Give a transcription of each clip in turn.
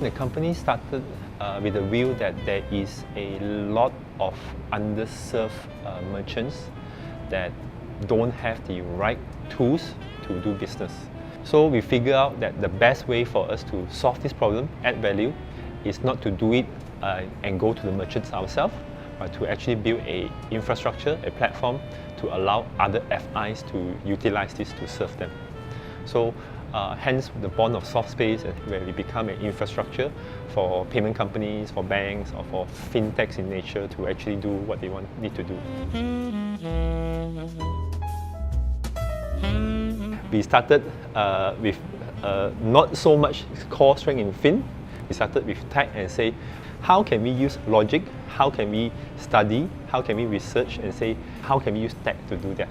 The company started with the view that there is a lot of underserved merchants that don't have the right tools to do business. So we figure out that the best way for us to solve this problem, add value, is not to do it and go to the merchants ourselves, but to actually build an infrastructure, a platform to allow other FIs to utilize this to serve them. So hence the born of SoftSpace, where we become an infrastructure for payment companies, for banks, or for fintechs in nature to actually do what they need to do. We started with not so much core strength in fin. We started with tech and say, how can we use logic? How can we study? How can we research and say, how can we use tech to do that?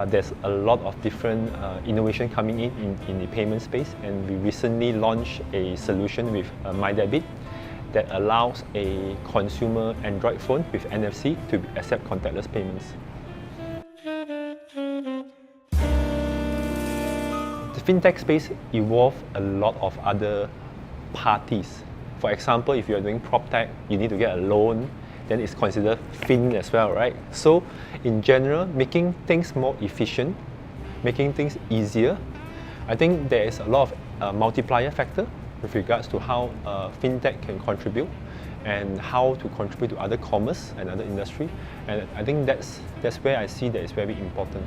There's a lot of different innovation coming in the payment space, and we recently launched a solution with MyDebit that allows a consumer Android phone with NFC to accept contactless payments. The fintech space evolved a lot of other parties. For example, if you're doing PropTech, you need to get a loan, then it's considered fin as well, right? So in general, making things more efficient, making things easier, I think there is a lot of multiplier factor with regards to how fintech can contribute and how to contribute to other commerce and other industry. And I think that's where I see that it's very important.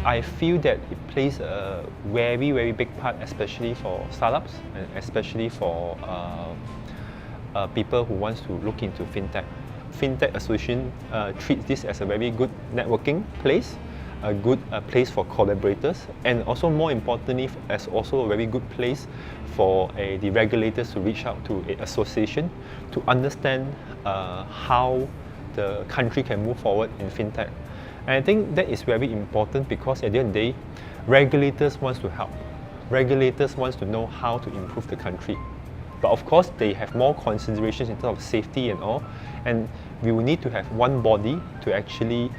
I feel that it plays a very, very big part, especially for startups and especially for people who want to look into fintech. Fintech Association treats this as a very good networking place, a good place for collaborators, and also more importantly, as also a very good place for the regulators to reach out to an association to understand how the country can move forward in fintech. And I think that is very important because at the end of the day, regulators want to help. Regulators want to know how to improve the country. But of course, they have more considerations in terms of safety and all. And we will need to have one body to actually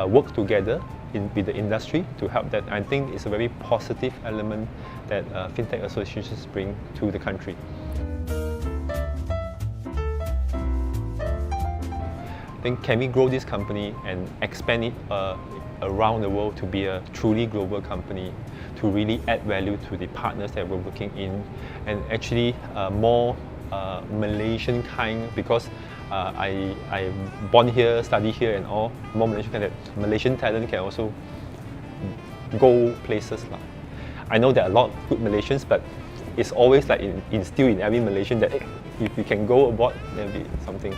work together with the industry to help that. I think it's a very positive element that fintech associations bring to the country. Then can we grow this company and expand it around the world to be a truly global company, to really add value to the partners that we're working in, and actually more Malaysian kind, because I'm born here, study here and all, more Malaysian kind, that Malaysian talent can also go places. I know there are a lot of good Malaysians, but it's always like instilled in every Malaysian that if you can go abroad, there'll be something.